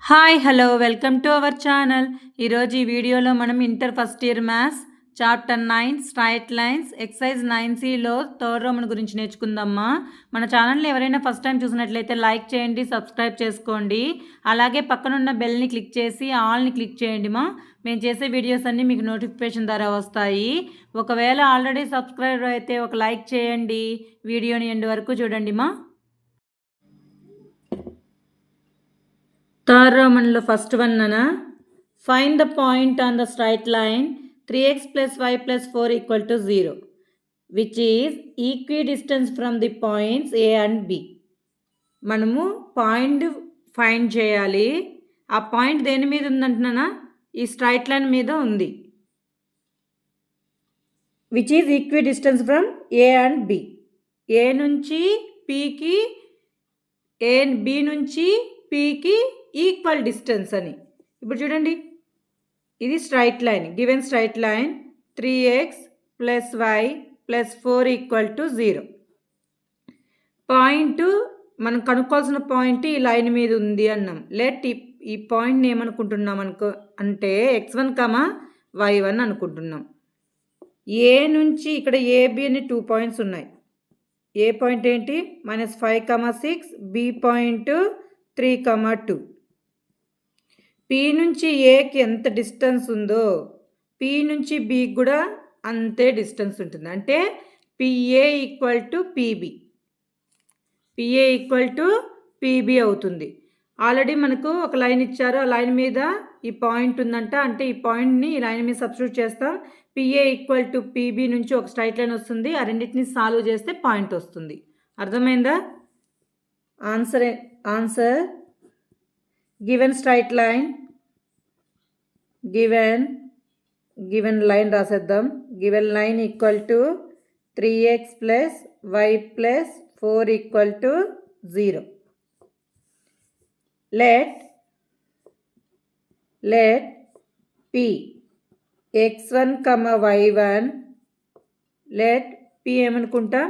Hi hello welcome to our channel. ఈరోజు ఈ వీడియోలో మనం inter first year maths chapter 9 straight lines exercise 9Cలో థర్డ్ రోమన్ గురించి నేర్చుకుందామా. మన ఛానల్ని ఎవరైనా ఫస్ట్ టైం చూసినట్లయితే లైక్ చేయండి, సబ్స్క్రైబ్ చేసుకోండి. అలాగే పక్కనున్న బెల్ని క్లిక్ చేసి ఆల్ని క్లిక్ చేయండి మేము చేసే వీడియోస్ అన్నీ మీకు నోటిఫికేషన్ ద్వారా వస్తాయి. ఒకవేళ ఆల్రెడీ సబ్స్క్రైబ్ అయితే ఒక లైక్ చేయండి, వీడియోని ఎండ్ వరకు చూడండి థర్డ్ రోమన్లో first one find the point on the straight line 3x + y + 4 = 0 which is equidistance from the points A and B. మనము పాయింట్ ఫైండ్ చేయాలి. ఆ పాయింట్ దేని మీద ఉందంటున్నా, ఈ స్ట్రైట్ లైన్ మీద ఉంది. Which is equidistance from A and B. A నుంచి పికి, బి నుంచి పికి ఈక్వల్ డిస్టెన్స్ అని. ఇప్పుడు చూడండి, ఇది straight line, given straight line 3x + y + 4 = 0. Point మనం కనుక్కోవాల్సిన పాయింట్ ఈ లైన్ మీద ఉంది అన్నాం. ఈ పాయింట్ని ఏమనుకుంటున్నాం అంటే x1, y1 అనుకుంటున్నాం. ఏ నుంచి ఇక్కడ ఏబి అని 2 పాయింట్స్ ఉన్నాయి. ఏ పాయింట్ ఏంటి -5, 6, బి పాయింట్ 3, 2. పి నుంచి ఏకి ఎంత డిస్టెన్స్ ఉందో పి నుంచి బికి కూడా అంతే డిస్టెన్స్ ఉంటుంది. అంటే పిఏ = పిబి, పిఏ = పిబి అవుతుంది. ఆల్రెడీ మనకు ఒక లైన్ ఇచ్చారు, ఆ లైన్ మీద ఈ పాయింట్ ఉందంట. అంటే ఈ పాయింట్ని ఈ లైన్ మీద సబ్స్టిట్యూట్ చేస్తాం. పిఏ = పిబి నుంచి ఒక స్ట్రైట్ లైన్ వస్తుంది. ఆ రెండింటిని సాల్వ్ చేస్తే పాయింట్ వస్తుంది. అర్థమైందా? Answer given straight line, given line రాసేద్దాం. Given line = 3x + y + 4 = 0. let p x1, y1, let p ఏమనుకుంటా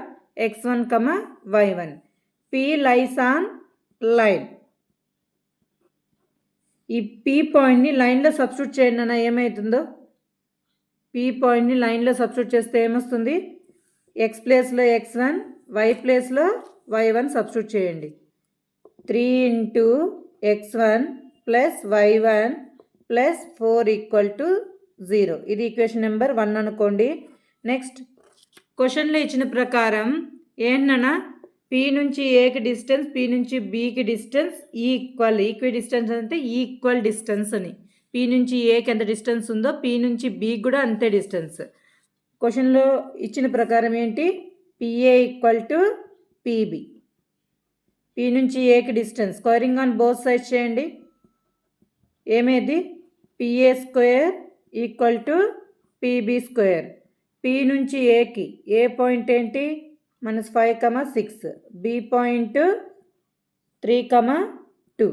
x1, y1. p lies on line. ఈ పీ పాయింట్ని లైన్లో సబ్స్టిట్యూట్ చేయండి అన్న, ఏమవుతుందో. పీ పాయింట్ని లైన్లో సబ్స్టిట్యూట్ చేస్తే ఏమొస్తుంది? ఎక్స్ ప్లేస్లో x1, y ప్లేస్లో y1 సబ్స్టిట్యూట్ చేయండి. 3 × x1 + y1 + 4 = 0. ఇది ఈక్వేషన్ నెంబర్ 1 అనుకోండి. నెక్స్ట్ క్వశ్చన్లో ఇచ్చిన ప్రకారం ఏంటన్నా, పి నుంచి ఏకి డిస్టెన్స్, పి నుంచి బికి డిస్టెన్స్ ఈక్వి డిస్టెన్స్ అంటే ఈక్వల్ డిస్టెన్స్ అని. పి నుంచి ఏకి ఎంత డిస్టెన్స్ ఉందో పి నుంచి బికి కూడా అంతే డిస్టెన్స్. క్వశ్చన్లో ఇచ్చిన ప్రకారం ఏంటి? PA = PB. పి నుంచి ఏకి distance squaring on both sides చేయండి. ఏమేది? PA² = PB². పి నుంచి ఏకి ఏ పాయింట్ ఏంటి? -5, 6, బి పాయింట్ 3, 2.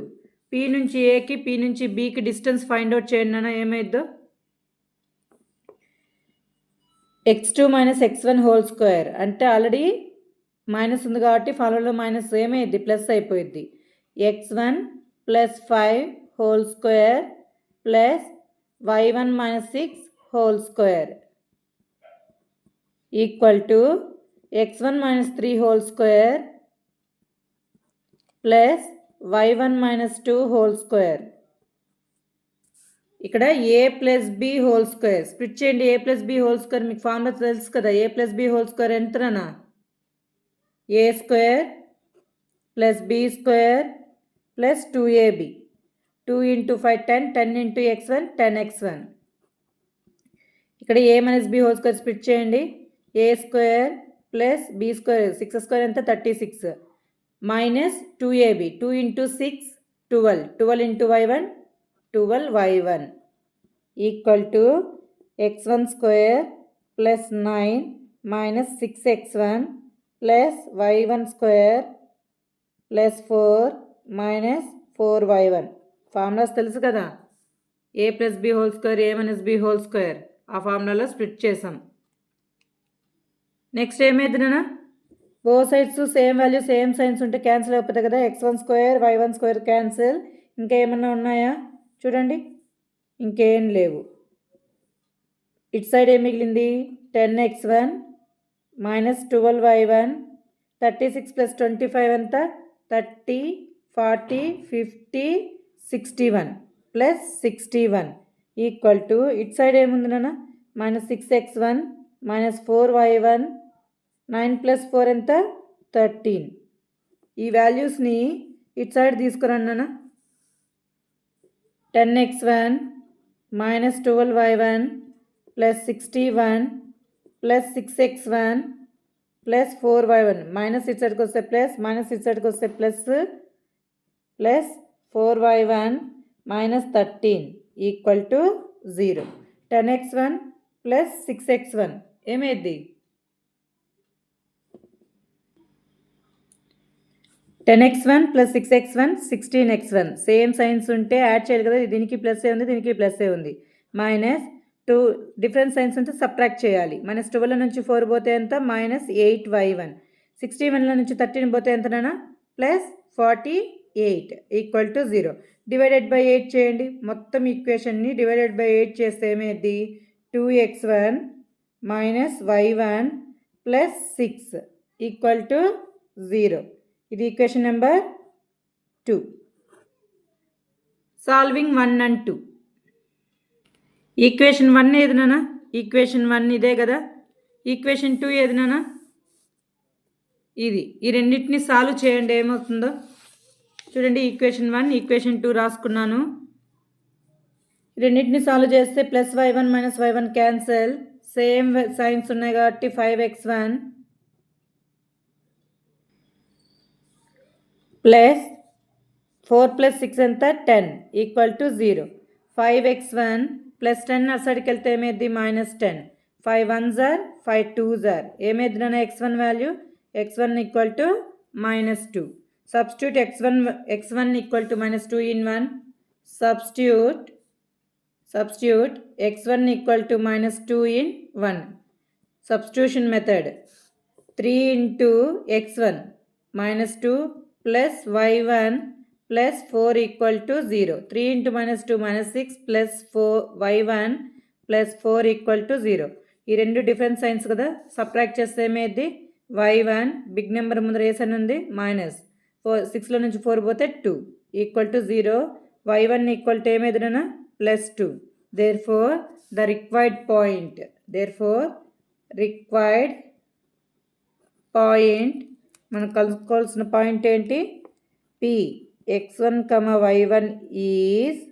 పి నుంచి ఏకి పి నుంచి బికి డిస్టెన్స్ ఫైండ్ అవుట్ చేయండి అన్న, ఏమైద్దో. x2 - x1² అంటే ఆల్రెడీ మైనస్ ఉంది కాబట్టి ఫాలోలో మైనస్ ఏమైద్ది? ప్లస్ అయిపోయిద్ది. x1 + 5² + y1 - 6² = x1 - 3² + y1 - 2² ఇక్కడ a + b² స్ప్లిట్ చేయండి. a + b² మీకు ఫార్ములా తెలుసు కదా. a + b² ఎంతనా? a² + b² + 2ab. 2 × 5 10, 10 × x1 10x1. ఇక్కడ a - b² స్ప్లిట్ చేయండి. a² + b² 6² ఎంత? 36 -2ab. 2 × 6 12, 12 × y1 12y1 = x1² + 9 - 6x1 + y1² + 4 - 4y1. Formulas తెలుసు కదా. a + b² a - b² ఆ ఫార్ములాలో స్ప్లిట్ చేసాం. నెక్స్ట్ ఏమైందినా, both sides same value same signs ఉంటే క్యాన్సిల్ అయిపోతాయి కదా. x1² y1² cancel. ఇంకా ఏమన్నా ఉన్నాయా చూడండి, ఇంకేం లేవు. ఇటు సైడ్ ఏం మిగిలింది 10x1 మైనస్ 12y1, 36 ప్లస్ 25 ఎంత 30, 40, 50, 61 ప్లస్ 61 ఈక్వల్ టు ఇటు సైడ్ ఏముంది నాన్న minus 6x1 minus 4y1, 9 plus 4 ఎంత 13. ఈ వాల్యూస్ని ఇటు సైడ్ తీసుకురండి నాన్న. 10x1 minus 12y1 plus 61 plus 6x1 plus 4y1 minus ఇటు సైడ్కి వస్తే ప్లస్, మైనస్ ఇటు సైడ్కి వస్తే plus, plus 4y1 minus 13 equal to 0. 10x1 plus 6x1 ఏమైంది 10x1 plus 6x1 16x1. Same signs ఉంటే యాడ్ చేయాలి కదా, దీనికి ప్లస్ ఏ ఉంది దీనికి ప్లస్ ఏ ఉంది. మైనస్ 2 డిఫరెంట్ సైన్స్ ఉంటే సబ్ట్రాక్ట్ చేయాలి. మైనస్ 12 నుంచి 4 పోతే ఎంత మైనస్ 8y1. 61 నుంచి 13 పోతే ఎంతనా plus 48 equal to 0. Divided by 8 చేయండి. మొత్తం ఈక్వేషన్ని డివైడెడ్ బై 8 చేస్తే ఏమైంది 2x1 minus y1 plus 6 equal to 0. ఇది equation number 2. Solving 1 and 2. Equation 1 ఏది నాన్న ఈక్వేషన్ 1 ఇదే కదా. ఈక్వేషన్ 2 ఏది నాన్న ఇది. ఈ రెండింటిని సాల్వ్ చేయండి ఏమవుతుందో చూడండి. ఈక్వేషన్ 1 ఈక్వేషన్ 2 రాసుకున్నాను. రెండింటిని సాల్వ్ చేస్తే plus y1 minus y1 cancel. Same signs ఉన్నాయి కాబట్టి 5x1 ప్లస్ 4 ప్లస్ 6 ఎంత 10 ఈక్వల్ టు 0. 5x1 ప్లస్ 10 అసడికి వెళ్తే ఏమైంది minus 10. 5 1s are 5 2s are ఏమైంది నాన్న x1 value x1 equal to minus 2. Substitute x1 equal to minus 2 in 1. Substitute x1 equal to minus 2 in 1. Substitution method 3 into x1 minus 2 plus y1 plus 4 equal to 0. 3 into minus 2 minus 6 plus 4y1 plus 4 equal to 0. ఈ రెండు different science కదా, subtract చేస్తే ఏమైంది y1 big number ముందర ఏ sign ఉంది minus 4, 6లో నుంచి 4 పోతే 2 equal to 0. y1 equal to ఏమైంది నాన్న plus 2. Therefore the required point మనం కలుసుకోవాల్సిన పాయింట్ ఏంటి P x1, y1 ఈజ్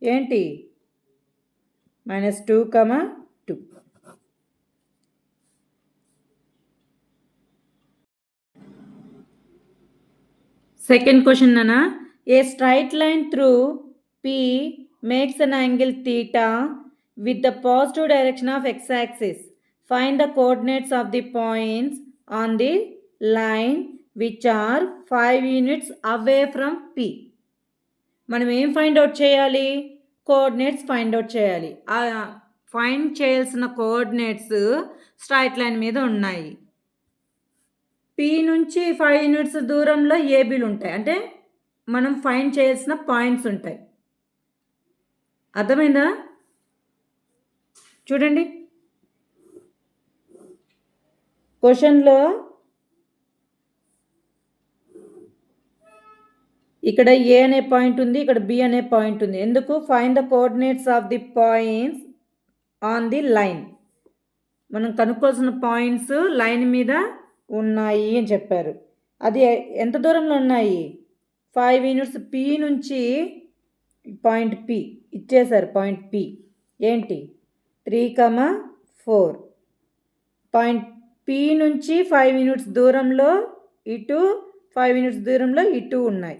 ఏంటి మైనస్ 2, 2. సెకండ్ క్వశ్చన్ అన్న a straight line through P makes an angle theta with the positive direction of x-axis. Find the coordinates of the points on the line which are 5 units away from P. మనం ఏం find out చేయాలి coordinates find out చేయాలి. ఆ find చేయాల్సిన coordinates straight line మీద ఉన్నాయి. P నుంచి 5 units దూరంలో ఏబీలు ఉంటాయి, అంటే మనం ఫైండ్ చేయాల్సిన పాయింట్స్ ఉంటాయి. అర్థమైందా చూడండి. క్వశ్చన్లో ఇక్కడ ఏ అనే పాయింట్ ఉంది, ఇక్కడ బి అనే పాయింట్ ఉంది. ఎందుకు find the coordinates of the points on the line. మనం కనుక్కోవాల్సిన పాయింట్స్ లైన్ మీద ఉన్నాయి అని చెప్పారు. అది ఎంత దూరంలో ఉన్నాయి 5 యూనిట్స్ P నుంచి పాయింట్ P ఇచ్చేశారు. పాయింట్ P ఏంటి 3, 4. పాయింట్ P నుంచి 5 యూనిట్స్ దూరంలో ఇటు 5 యూనిట్స్ దూరంలో ఇటు ఉన్నాయి.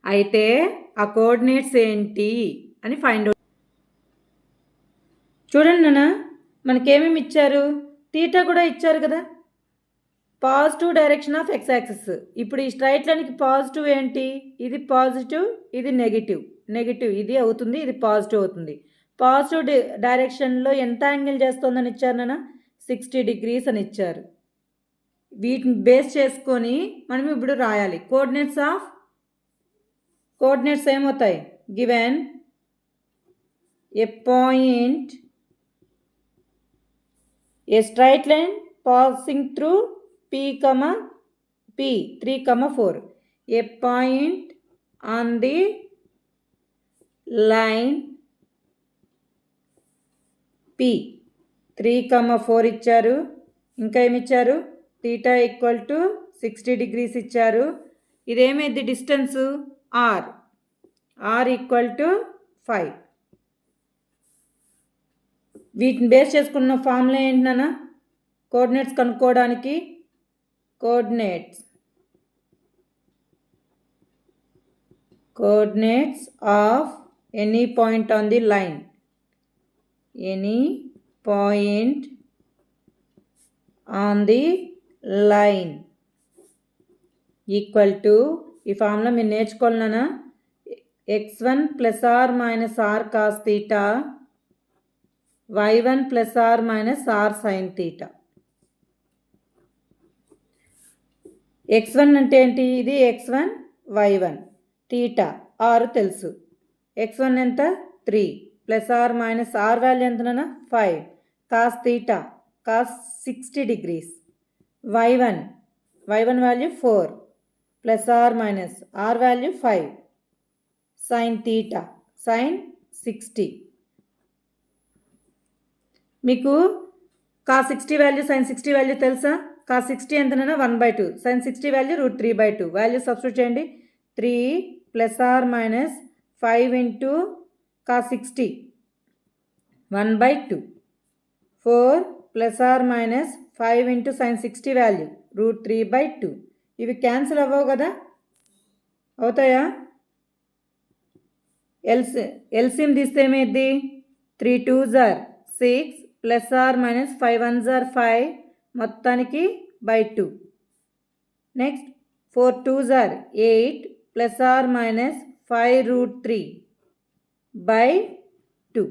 అయితే ఆ కోఆర్డినేట్స్ ఏంటి అని ఫైండ్ అవుట్ చూడండి నాన్న. మనకేమేమి ఇచ్చారు తీటా కూడా ఇచ్చారు కదా. Positive direction of x axis. ఇప్పుడు ఈ స్ట్రైట్ లైన్కి పాజిటివ్ ఏంటి ఇది పాజిటివ్ ఇది నెగిటివ్ ఇది అవుతుంది, ఇది పాజిటివ్ అవుతుంది. పాజిటివ్ డైరెక్షన్లో ఎంత యాంగిల్ చేస్తుందని ఇచ్చారు నాన్న 60 degrees అని ఇచ్చారు. వీటిని బేస్ చేసుకొని మనం ఇప్పుడు రాయాలి కోఆర్డినేట్స్ ఆఫ్ కోఆర్డినేట్స్ ఏమవుతాయి? Given a point, A straight line passing through P, 3, 4. A point on the line P 3, 4 ఇచ్చారు. ఇంకా ఏమి ఇచ్చారు? θ = 60 degrees ఇచ్చారు. ఇదేమైంది? Distance r = 5. వీటిని బేస్ చేసుకున్న ఫార్ములా ఏంటి నాన్న? కోఆర్డినేట్స్ కనుక్కోవడానికి coordinates of any point on the line, any point on the line equal to, ఈ ఫార్ములా మీరు నేర్చుకోవాలన్నా, x1 ± r cos θ, y1 ± r sin θ. x1 అంటే ఏంటి? ఇది x1, y1, θ r తెలుసు. x1 ఎంత? 3 ± r వాల్యూ ఎంతనన్నా? 5 cos θ cos 60 degrees. y1 value 4 ± r value 5 sin θ sin 60. మీకు cos 60 value sin 60 value తెలుసా? cos 60 ఎంతనన్నా? 1/2. sin 60 value √3/2. వాల్యూ సబ్స్టిట్యూట్ చేయండి. 3 ± 5 × cos 60 1/2. 4 ± 5 × sin 60 value √3/2. ఇవి క్యాన్సిల్ అవ్వవు కదా? అవుతాయా? ఎల్సిఎం తీస్తే ఏమైంది? 3 2s are 6 ± 5 1s are 5, మొత్తానికి /2. Next 4 2s are 8 ± 5√3/2.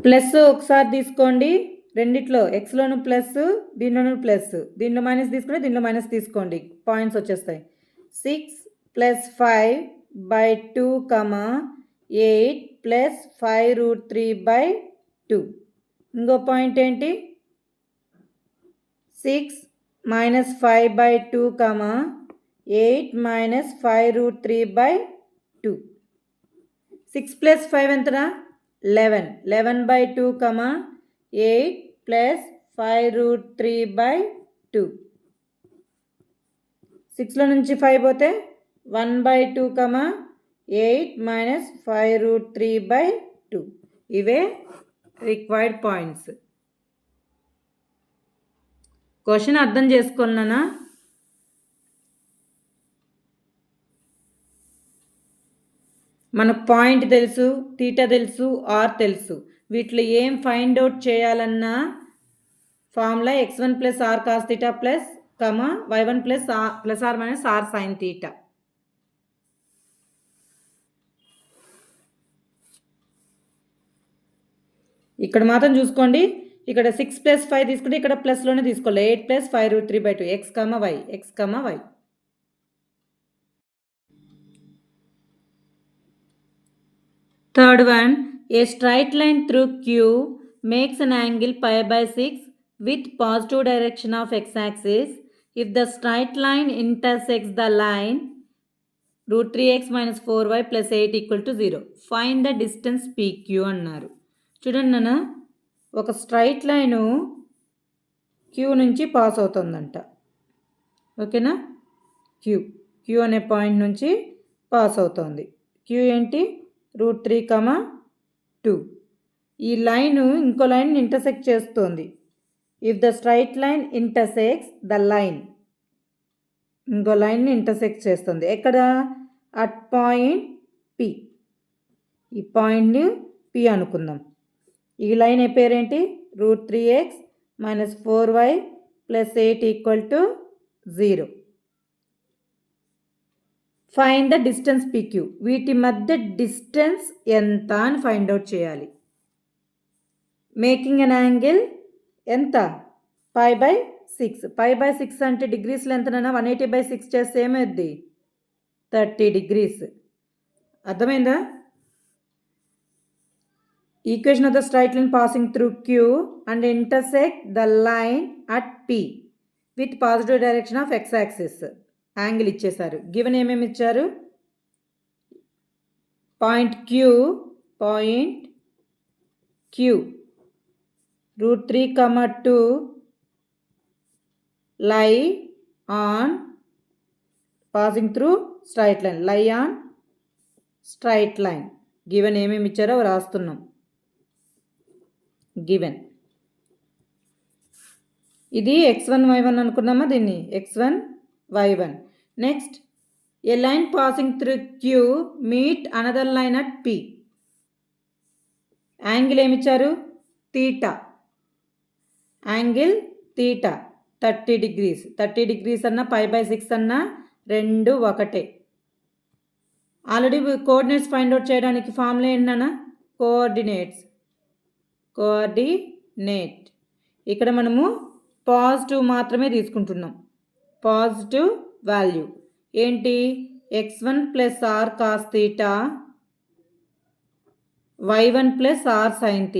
ప్లస్ ఒకసారి తీసుకోండి, రెండిట్లో ఎక్స్లోను ప్లస్, దీనిలోను ప్లస్, దీనిలో మైనస్ తీసుకుంటే దీనిలో మైనస్ తీసుకోండి, పాయింట్స్ వచ్చేస్తాయి. 6 + 5/2, 8 + 5√3/2. ఇంకో పాయింట్ ఏంటి? 6 - 5/2, 8 - 5√3/2. 6 + 5 ఎంతరా? 11. 11/2, 8 + 5√3/2. 6లో నుంచి 5 పోతే 1/2, 8 - 5√3/2. ఇవే రిక్వైర్డ్ పాయింట్స్. క్వశ్చన్ అర్థం చేసుకున్నానా? మన పాయింట్ తెలుసు, θ తెలుసు, r తెలుసు. వీటిలో ఏం ఫైండ్ అవుట్ చేయాలన్నా formula x1 + r cos θ y1 ± r sin θ. ఇక్కడ మాత్రం చూసుకోండి, ఇక్కడ 6 + 5 తీసుకుంటే ఇక్కడ ప్లస్లోనే తీసుకోవాలి. 8 + 5√3/2 x, y. Third one, a straight line through Q makes an angle π/6 with positive direction of x-axis. If the straight line intersects the line √3x - 4y + 8 = 0. Find the distance PQ అన్నారు. చూడండి నాన్న, ఒక స్ట్రైట్ లైను క్యూ నుంచి pass అవుతుందంట. ఓకేనా? Queue అనే point నుంచి pass అవుతుంది. క్యూ ఏంటి? √3, 2. ఈ లైను ఇంకో లైన్ ఇంటర్సెక్ట్ చేస్తుంది. If the straight line intersects the line, ఇంకో లైన్ని ఇంటర్సెక్ట్ చేస్తుంది. ఎక్కడ? At point P. ఈ పాయింట్ని P అనుకుందాం. ఈ లైన్ ఏ పేరేంటి? √3x - 4y + 8 = 0. Find the distance PQ. వీటి మధ్య డిస్టెన్స్ ఎంత అని ఫైండ్ అవుట్ చేయాలి. మేకింగ్ అన్ యాంగిల్ ఎంత? π/6. 6. పై బై 6 అంటే డిగ్రీస్లో ఎంతనైనా 180/6 చేస్తే ఏమైద్ది 30 degrees. అర్థమైందా? Equation of the straight line passing through Q and intersect the line at P with positive direction of x axis. Angle ఇచ్చేశారు. గివెన్ ఏమేమి ఇచ్చారు? Point Q √3, 2 lie on passing through straight line. Lie on straight line. Given ఏమేమి ఇచ్చారో రాస్తున్నాం. Given ఇది x1 y1 అనుకున్నామా? దీన్ని x1 y1. Next a line passing through Q meet another line at P. Angle ఏమిచ్చారు? Theta. Angle theta 30 degrees. 30 degrees అన్నా pi by 6 అన్నా రెండు ఒకటే. ఆల్రెడీ కోఆర్డినేట్స్ ఫైండ్ అవుట్ చేయడానికి ఫార్ములా ఏంటన్నా? కోఆర్డినేట్. ఇక్కడ మనము పాజిటివ్ మాత్రమే తీసుకుంటున్నాం. పాజిటివ్ వాల్యూ ఏంటి? x1 + r cos θ y1 + r sin θ.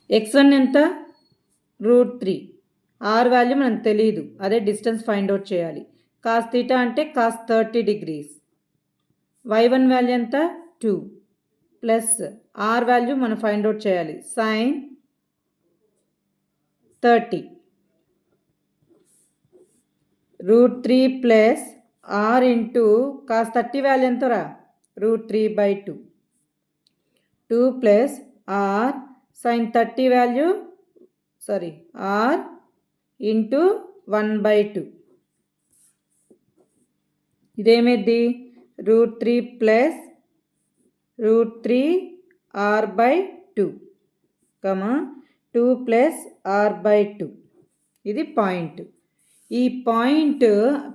x1 ఎంత? √3. r వాల్యూ మనకు తెలియదు, అదే డిస్టెన్స్ ఫైండ్ అవుట్ చేయాలి. cos θ అంటే cos 30 degrees. y1 వాల్యూ ఎంత? 2 ప్లస్ r వాల్యూ మనం ఫైండ్ అవుట్ చేయాలి. sin 30. √3 plus r into cos 30 value ఎంతరా? √3/2. 2 plus r sin 30 value r into 1/2. ఇదేమిది? √3 plus √3r/2, 2 plus r/2. ఇది పాయింట్. ఈ పాయింట్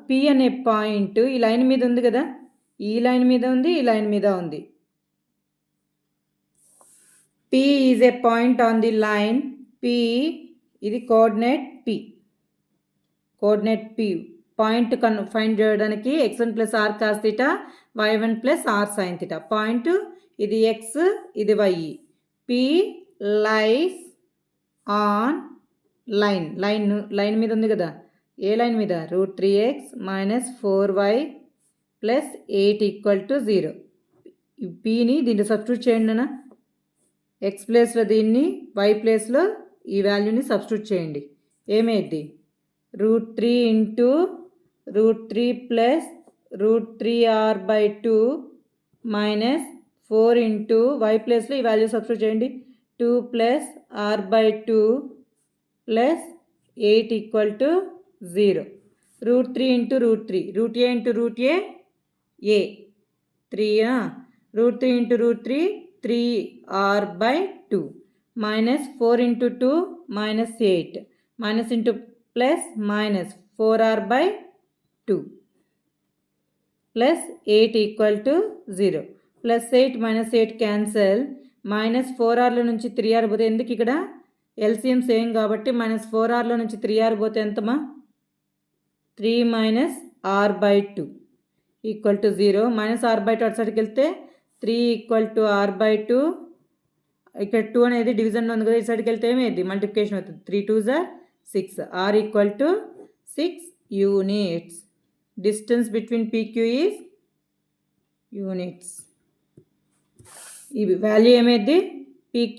P అనే point ఈ లైన్ మీద ఉంది కదా, ఈ లైన్ మీద ఉంది, ఈ లైన్ మీద ఉంది. P is a point on the line P. ఇది కోఆర్డినేట్ P. పాయింట్ ఫైండ్ చేయడానికి x1 + r cos θ y1 + r sin θ. Point ఇది x, ఇది y. P lies on line మీద ఉంది కదా, ఏ లైన్ మీద? √3x - 4y + 8 = 0. Pని దీంట్లో సబ్స్టిట్యూట్ చేయండి అన్న. x ప్లేస్లో దీన్ని, y ప్లేస్లో ఈ వాల్యూని సబ్స్టిట్యూట్ చేయండి. ఏమైద్ది? √3 into √3 plus √3r/2 minus 4 into y ప్లేస్లో ఈ వాల్యూ సబ్స్టిట్యూట్ చేయండి. 2 plus r/2 plus 8 = 0. √3 into √3, √a into √a 3. √3 into √3 3r/2 minus 4 into 2 -8 minus into plus minus 4r/2 plus 8 = 0. ప్లస్ 8 - 8 క్యాన్సల్. మైనస్ 4rలో నుంచి 3r పోతే, ఎందుకు ఇక్కడ ఎల్సిఎం సేమ్ కాబట్టి -4rలో నుంచి 3r పోతే ఎంతమా? 3 - r/2 = 0. -r/2 అటు సైడ్కి వెళ్తే 3 = r/2. ఇక్కడ 2 అనేది డివిజన్లో ఉంది కదా, ఈ సైడ్కి వెళ్తే ఏమైంది? మల్టిప్లికేషన్ అవుతుంది. 3 2s are 6. r = 6 units. Distance between PQ is units. ఈ వాల్యూ ఏమైంది? PQ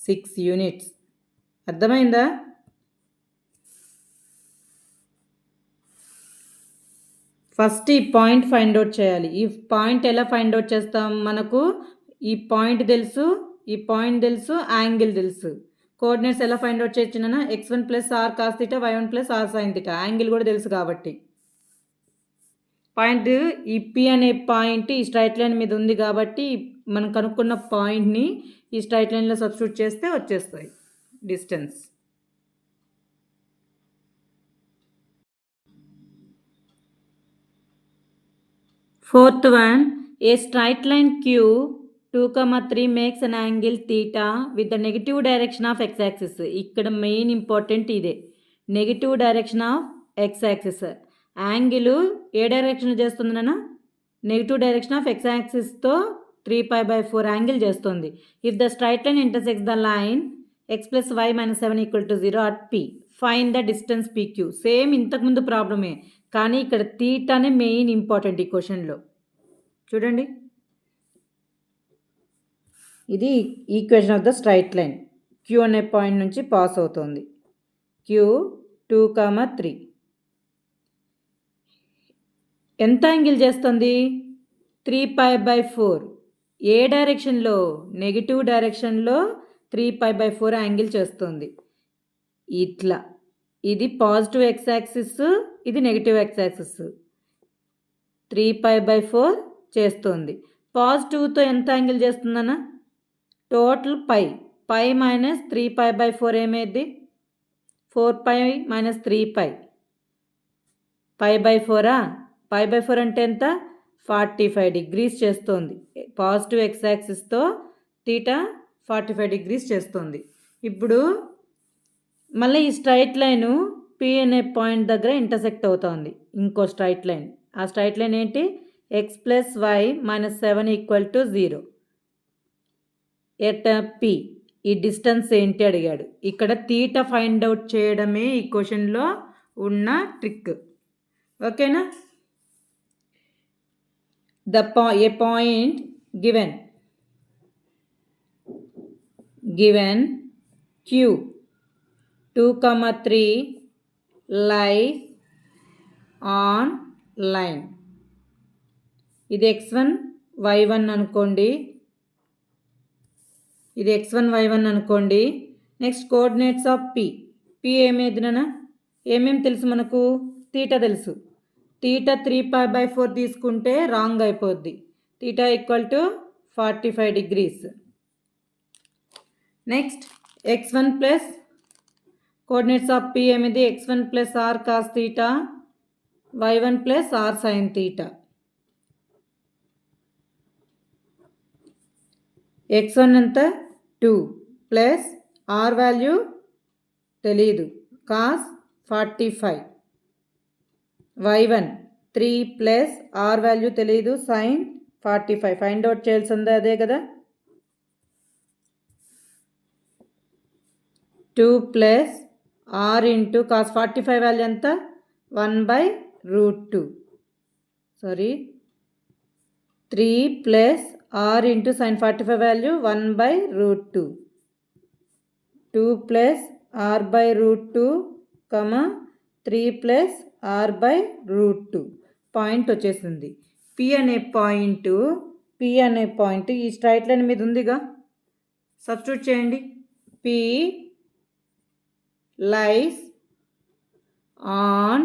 6 units. అర్థమైందా? ఫస్ట్ ఈ పాయింట్ ఫైండ్ అవుట్ చేయాలి. ఈ పాయింట్ ఎలా ఫైండ్ అవుట్ చేస్తాం? మనకు ఈ పాయింట్ తెలుసు, ఈ పాయింట్ తెలుసు, యాంగిల్ తెలుసు. కోఆర్డినేట్స్ ఎలా find out చేయొచ్చునా? x1 + r cos θ y1 + r sin θ. Angle కూడా తెలుసు కాబట్టి పాయింట్ ఈ P అనే పాయింట్ ఈ స్ట్రైట్ లైన్ మీద ఉంది కాబట్టి మనం కనుక్కున్న పాయింట్ని ఈ స్ట్రైట్ లైన్లో సబ్స్టిట్యూట్ చేస్తే వచ్చేస్తాయి distance. Fourth one, a straight line Q 2, 3 makes an angle theta with the negative direction of x axis. ఇక్కడ మెయిన్ ఇంపార్టెంట్ ఇదే, negative direction of x axis. Angle ఏ డైరెక్షన్ చేస్తుంది నాన్న? నెగిటివ్ డైరెక్షన్ ఆఫ్ ఎక్స్ యాక్సిస్తో 3π/4 angle చేస్తుంది. If the straight line intersects the line x + y - 7 = 0 at P. Find the distance PQ. Same ఇంతకుముందు ప్రాబ్లమే, కానీ ఇక్కడ తీటానే మెయిన్ ఇంపార్టెంట్ ఈ క్వశ్చన్లో. చూడండి, ఇది equation of the straight line. Q అనే పాయింట్ నుంచి పాస్ అవుతుంది. Q 2, 3 ఎంత యాంగిల్ చేస్తుంది? 3π/4. ఏ డైరెక్షన్లో? నెగిటివ్ డైరెక్షన్లో 3π/4 యాంగిల్ చేస్తుంది. ఇట్లా, ఇది పాజిటివ్ ఎక్స్ యాక్సిస్, ఇది నెగిటివ్ ఎక్స్ యాక్సిస్. 3π/4 చేస్తుంది. పాజిటివ్తో ఎంత యాంగిల్ చేస్తుందన్న? టోటల్ పై మైనస్ 3π/4 ఏమైంది? 4π - 3π. π/4 అంటే ఎంత? 45 degrees చేస్తుంది. పాజిటివ్ ఎక్స్ యాక్సిస్తో తీటా 45 degrees చేస్తుంది. ఇప్పుడు మళ్ళీ ఈ స్ట్రైట్ లైను P అనే పాయింట్ దగ్గర ఇంటర్సెక్ట్ అవుతుంది ఇంకో స్ట్రైట్ లైన్. ఆ స్ట్రైట్ లైన్ ఏంటి? x + y - 7 = 0 at P. ఈ డిస్టెన్స్ ఏంటి అడిగాడు. ఇక్కడ తీటా ఫైండ్ అవుట్ చేయడమే ఈ క్వశ్చన్లో ఉన్న ట్రిక్. ఓకేనా? A point given Q 2, 3 lies on line. ఇది x1 y1 అనుకోండి, ఇది x1 y1 అనుకోండి. నెక్స్ట్ కోఆర్డినేట్స్ ఆఫ్ P ఏమేది నాన్న? ఏమేమి తెలుసు మనకు? తీటా తెలుసు. తీటా 3π/4 తీసుకుంటే రాంగ్ అయిపోద్ది. Theta = 45 degrees. Next x1 plus coordinates of P ఏమిది? x1 + r cos theta, y1 + r sin theta. x1 ఎంత? 2 ప్లస్ r వాల్యూ తెలీదు, cos 45. y1 3 plus r value తెలీదు, sin 45. ఫైండ్ అవుట్ చేయాల్సిందే, అదే కదా. 2 plus r into cos 45 value ఎంత? 1/√2. 3 plus r into sin 45 value 1/√2. 2 plus r/√2, 3 plus r/√2. Point వచ్చేసింది. P అనే point ఈ స్ట్రైట్ లైన్ మీద ఉందిగా, సబ్స్టిట్యూట్ చేయండి. P lies on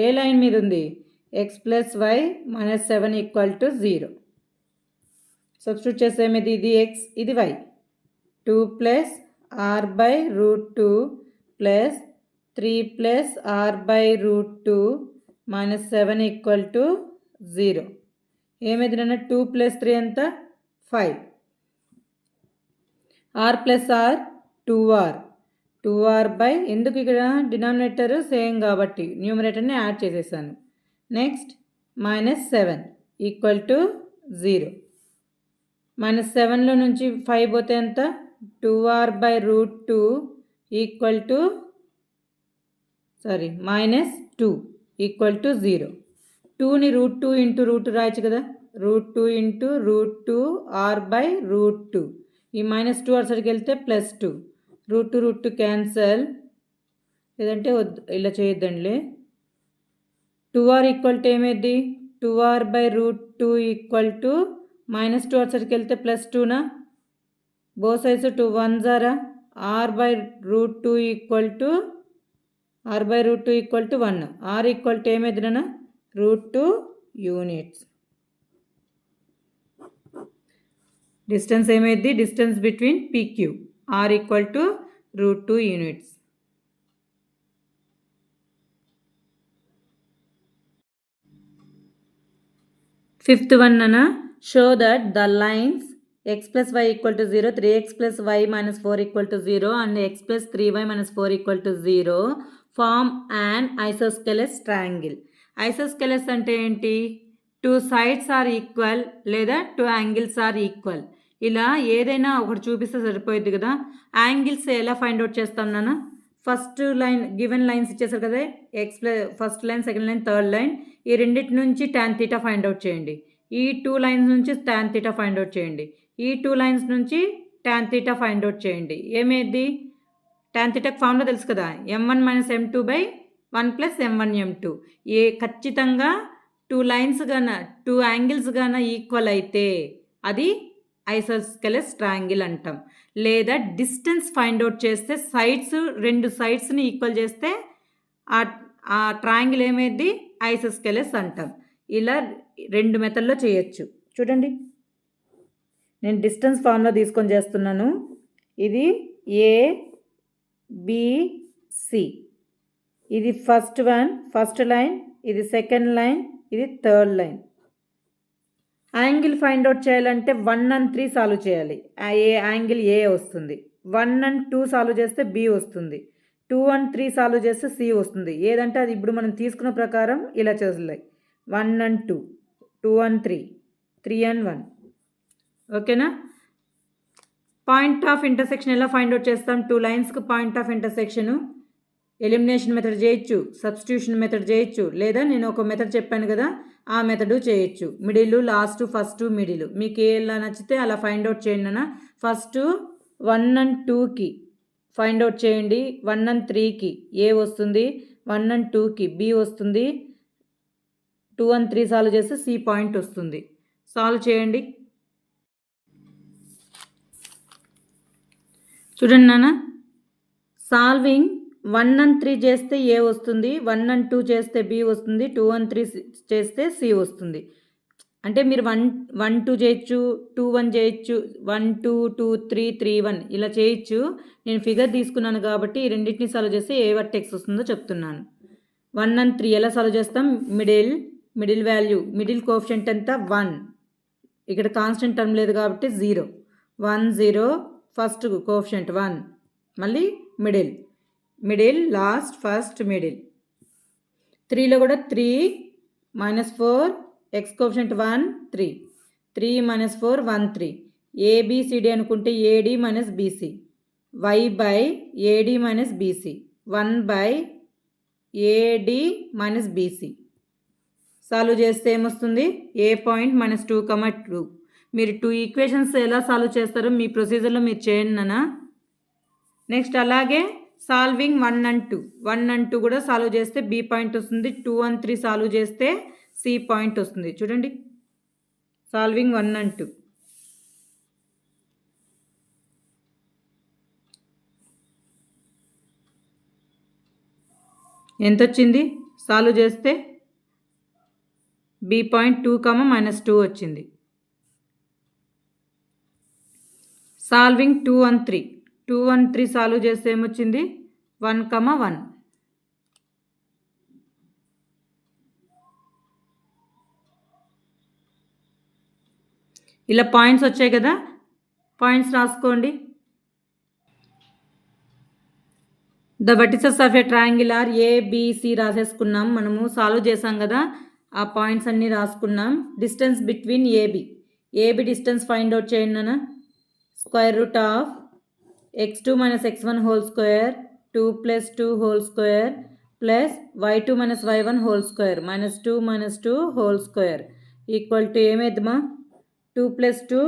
a line మీద ఉంది? x + y - 7 = 0. సబ్స్టిట్యూట్ చేసేది, ఇది x, ఇది y. 2 plus r/√2 plus 3 plus r/√2 - 7 = 0. ఏమైంది నాన్న? 2 ప్లస్ 3 ఎంత? 5. r plus r 2r. 2r ఎందుకు ఇక్కడ డినామినేటర్ సేమ్ కాబట్టి న్యూమరేటర్ని యాడ్ చేసేసాను. నెక్స్ట్ -7 = 0. -7లో నుంచి 5 పోతే ఎంత? 2r/√2 -2 = 0. 2ని √2 × √2 రాయొచ్చు కదా. √2 × √2 r/√2. ఈ -2 అసలుకి వెళ్తే +2. √2 క్యాన్సల్, లేదంటే ఇలా చేయొద్దండి. 2r = ఏమైంది? 2r/√2 = -2 అసలుకి వెళ్తే +2నా? Both sides 2 1s r/√2 = 1. r = ఏమైంది నాన్న? √2 units. డిస్టెన్స్ ఏమైంది? Distance between PQ r = √2 units. Fifth one, Nana, show that the lines x plus y equal to 0, 3x plus y minus 4 equal to 0 and x plus 3y minus 4 equal to 0 form an isosceles triangle. Isosceles అంటే ఏంటి? 2 sides are equal లేదా 2 angles are equal. ఇలా ఏదైనా ఒకటి చూపిస్తే సరిపోయింది కదా. Angles ఎలా ఫైండ్ అవుట్ చేస్తాం నాన్న? ఫస్ట్ లైన్ గివెన్ లైన్స్ ఇచ్చేసారు కదా, X plus first line, second line, third line. ఈ రెండింటి నుంచి tan θ ఫైండ్ అవుట్ చేయండి. ఈ 2 లైన్స్ నుంచి tan θ ఫైండ్ అవుట్ చేయండి. ఈ 2 లైన్స్ నుంచి tan θ ఫైండ్ అవుట్ చేయండి. ఏమేది? tan θ ఫార్ములా తెలుసు కదా, m1 minus m2 by 1 plus m1 m2. ఖచ్చితంగా 2 లైన్స్ గాన 2 యాంగిల్స్ గాన ఈక్వల్ అయితే అది ఐసోస్కెలస్ ట్రయాంగిల్ అంటాం. లేదా డిస్టెన్స్ ఫైండ్ అవుట్ చేస్తే సైడ్స్ 2 సైడ్స్ని ఈక్వల్ చేస్తే ఆ ట్రయాంగిల్ ఏమైంది? ఐసోస్కెలస్ అంటాం. ఇలా 2 మెథడ్లో చేయొచ్చు. చూడండి, నేను డిస్టెన్స్ ఫార్ములా తీసుకొని చేస్తున్నాను. ఇది ABC, ఇది ఫస్ట్ లైన్, ఇది సెకండ్ లైన్, ఇది third line. Angle find out చేయాలంటే 1 and 3 సాల్వ్ చేయాలి. యాంగిల్ ఏ వస్తుంది. 1 and 2 సాల్వ్ చేస్తే బి వస్తుంది. 2 and 3 సాల్వ్ చేస్తే సి వస్తుంది. ఏదంటే అది ఇప్పుడు మనం తీసుకున్న ప్రకారం ఇలా చేయాలి. 1 and 2, 2 and 3, 3 and 1. ఓకేనా? పాయింట్ ఆఫ్ ఇంటర్సెక్షన్ ఎలా ఫైండ్ అవుట్ చేస్తాం? 2 లైన్స్కి పాయింట్ ఆఫ్ ఇంటర్సెక్షను ఎలిమినేషన్ మెథడ్ చేయొచ్చు, సబ్స్టిట్యూషన్ మెథడ్ చేయొచ్చు, లేదా నేను ఒక మెథడ్ చెప్పాను కదా ఆ మెథడు చేయొచ్చు. మిడిల్, లాస్ట్, ఫస్ట్, మిడిల్ మీకు ఎలా నచ్చితే అలా ఫైండ్ అవుట్ చేయండి అన్న. ఫస్ట్ 1 and 2కి ఫైండ్ అవుట్ చేయండి. 1 and 3కి ఏ వస్తుంది, 1 and 2కి బి వస్తుంది. 2 and 3 సాల్వ్ చేస్తే సి పాయింట్ వస్తుంది. సాల్వ్ చేయండి. చూడండి నాన్న, సాల్వింగ్ 1 and 3 చేస్తే ఏ వస్తుంది, 1 and 2 చేస్తే బి వస్తుంది, 2 and 3 చేస్తే సి వస్తుంది. అంటే మీరు 1 2 చేయొచ్చు, 2 1 చేయొచ్చు, 1 2 2 3 3 1 ఇలా చేయొచ్చు. నేను ఫిగర్ తీసుకున్నాను కాబట్టి ఈ రెండింటిని సాల్వ్ చేస్తే ఏ వర్టెక్స్ వస్తుందో చెప్తున్నాను. 1 and 3 ఎలా సాల్వ్ చేస్తాం? మిడిల్ వాల్యూ, మిడిల్ కోఎఫిషియంట్ ఎంత? 1. ఇక్కడ కాన్స్టెంట్ టర్మ్ లేదు కాబట్టి 0. 1 0 ఫస్ట్ కోఎఫిషియంట్ 1, మళ్ళీ మిడిల్, లాస్ట్, ఫస్ట్, మిడిల్. 3లో కూడా 3 -4 ఎక్స్ కోఎఫిషియంట్ 1 3, 3 -4 1 3. ఏబిసిడి అనుకుంటే AD minus BC, y by AD minus BC, 1 by AD minus BC. Solve చేస్తే ఏమొస్తుంది? ఏ పాయింట్ -2, 2. మీరు 2 ఈక్వేషన్స్ ఎలా సాల్వ్ చేస్తారో మీ ప్రొసీజర్లో మీరు చేయండి నాన్న. నెక్స్ట్ అలాగే సాల్వింగ్ 1 and 2, 1 and 2 కూడా సాల్వ్ చేస్తే బి పాయింట్ వస్తుంది. 2 and 3 సాల్వ్ చేస్తే సి పాయింట్ వస్తుంది. చూడండి, సాల్వింగ్ 1 and 2. ఎంత వచ్చింది? సాల్వ్ చేస్తే బి పాయింట్ 2, -2 వచ్చింది. సాల్వింగ్ 2 and 3, 2 and 3 సాల్వ్ చేస్తే ఏమొచ్చింది? 1, 1. ఇలా పాయింట్స్ వచ్చాయి కదా, పాయింట్స్ రాసుకోండి. The vertices of a triangle are ABC రాసేసుకున్నాం. మనము సాల్వ్ చేసాం కదా, ఆ పాయింట్స్ అన్నీ రాసుకున్నాం. Distance between AB distance find out చేయండి అన్న. Square root of x2 minus x1 whole square 2 plus 2 whole square plus y2 minus y1 whole square minus 2 whole square equal to ఏమేద్దామా? 2 plus 2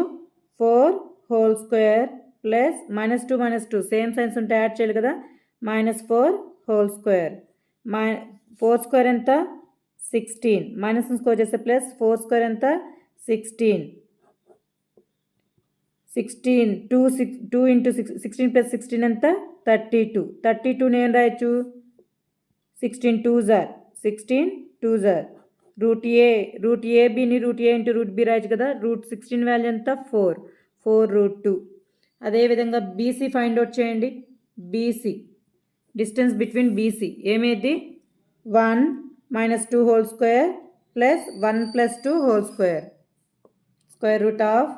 4 whole square plus -2 same signs ఉంటే add చేయాలి కదా, -4 whole square. 4 square ఎంత? 16. Minus square చేస్తే plus 4 square ఎంత? 16. 2 into 16 plus 16 ఎంత? 32. 32 నేను రాయొచ్చు. 16 2s are 16 2s are root ఏబిని root A into root B రాయొచ్చు కదా. రూట్ 16 వాల్యూ ఎంత? 4 రూట్ 2. అదేవిధంగా బీసీ ఫైండ్ అవుట్ చేయండి. బీసీ డిస్టెన్స్ బిట్వీన్ బీసీ ఏమేది? 1 - 2 whole square plus 1 plus 2 whole square. Square root of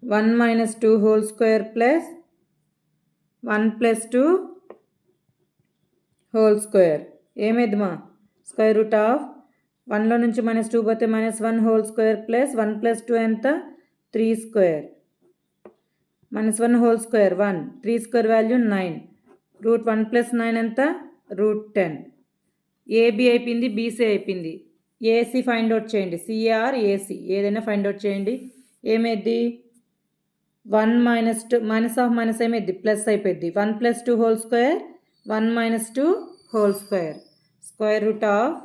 1 minus 2 whole square plus 1 plus 2 whole square. ఏమేద్దామా square root of 1లో నుంచి -2 పోతే -1 whole square plus 1 plus 2 ఎంత 3 square. -1 whole square 1, 3 square value 9. Root 1 plus 9 ఎంత root 10. AB అయిపోయింది, BC అయిపోయింది. AC find out చేయండి. CR ఏసీ ఏదైనా ఫైండ్ అవుట్ చేయండి. ఏమైద్ది 1 minus 2 మైనస్ ఆఫ్ మైనస్ ఏమైద్ది ప్లస్ అయిపోద్ది. 1 plus 2 whole square 1 minus 2 whole square. Square root of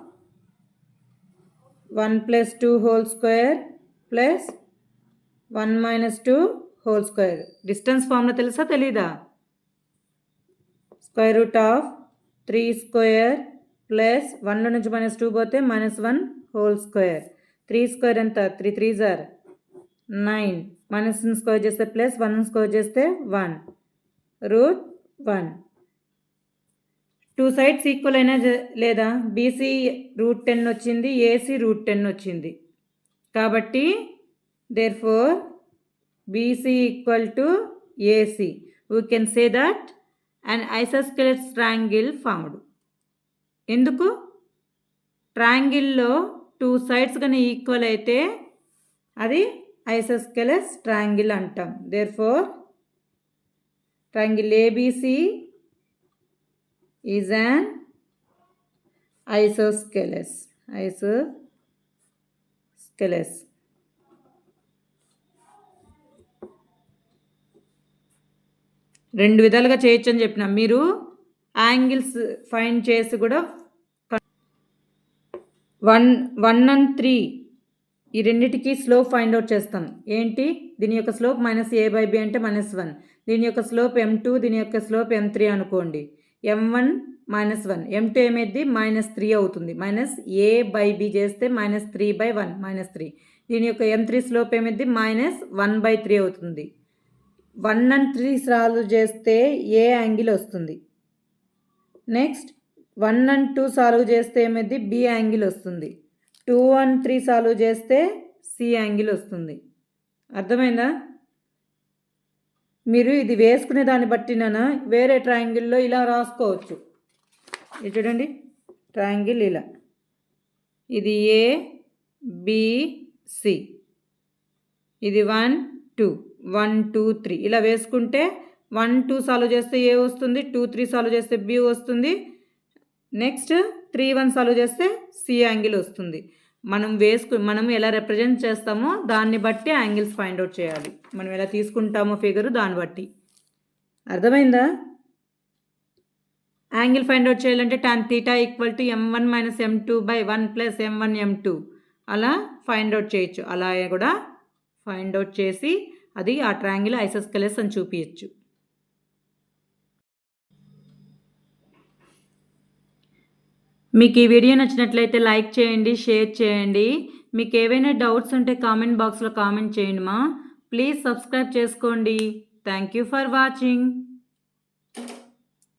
1 plus 2 whole square plus 1 minus 2 whole square. Distance formula తెలుసా తెలీదా? Square root of 3 square plus 1లో నుంచి -2 పోతే -1 whole square. 3 square ఎంత 3 3s are 9. -ని square చేస్తే ప్లస్ 1 స్క్వేర్ చేస్తే 1 route 1. 2 sides equal అయినా లేదా? బీసీ రూట్ 10 వచ్చింది, ఏసీ రూట్ 10 వచ్చింది. కాబట్టి therefore BC equal to AC. We can say that an isosceles triangle formed. ఎందుకు? ట్రయాంగిల్లో 2 sides కానీ ఈక్వల్ అయితే అది ఐసోస్కెలస్ ట్రయాంగిల్ అంటాం. therefore triangle ABC is an isosceles. రెండు విధాలుగా చేయొచ్చు అని చెప్పిన. మీరు యాంగిల్స్ ఫైండ్ చేసి కూడా 1 and 3 ఈ రెండిటికి స్లోప్ ఫైండ్ అవుట్ చేస్తాం. ఏంటి? దీని యొక్క స్లోప్ -a/b అంటే -1. దీని యొక్క స్లోప్ m2, దీని యొక్క స్లోప్ m3 అనుకోండి. m1 -1, m2 ఏమైంది -3 అవుతుంది. -a/b చేస్తే -3/1 -3. దీని యొక్క m3 స్లోప్ ఏమైంది -1/3 అవుతుంది. 1 and 3 సాల్వ్ చేస్తే ఏ యాంగిల్ వస్తుంది. నెక్స్ట్ 1 and 2 సాల్వ్ చేస్తే ఏమైంది బి యాంగిల్ వస్తుంది. 2 and 3 సాల్వ్ చేస్తే సి యాంగిల్ వస్తుంది. అర్థమైందా? మీరు ఇది వేసుకునే దాన్ని బట్టినా వేరే ట్రయాంగిల్లో ఇలా రాసుకోవచ్చు. ఇది చూడండి, ట్రయాంగిల్ ఇలా, ఇది ఏ బి సి, ఇది 1 2 1 2 3 ఇలా వేసుకుంటే 1 2 సాల్వ్ చేస్తే ఏ వస్తుంది, 2 3 సాల్వ్ చేస్తే బి వస్తుంది. నెక్స్ట్ 3 1 సాల్వ్ చేస్తే సి యాంగిల్ వస్తుంది. మనం ఎలా రిప్రజెంట్ చేస్తామో దాన్ని బట్టి యాంగిల్స్ ఫైండ్ అవుట్ చేయాలి. మనం ఎలా తీసుకుంటామో ఫిగరు దాన్ని బట్టి. అర్థమైందా? యాంగిల్ ఫైండ్ అవుట్ చేయాలంటే tan θ = m1 - m2/1 + m1 m2 అలా ఫైండ్ అవుట్ చేయొచ్చు. అలా కూడా ఫైండ్ అవుట్ చేసి అది ఆ ట్రయాంగిల్ ఐసోస్కెలస్ అని చూపించచ్చు. మీకు ఈ వీడియో నచ్చినట్లయితే లైక్ చేయండి, షేర్ చేయండి. మీకు ఏవైనా డౌట్స్ ఉంటే కామెంట్ బాక్స్లో కామెంట్ చేయండి మా. ప్లీజ్ సబ్స్క్రైబ్ చేసుకోండి. Thank you for watching.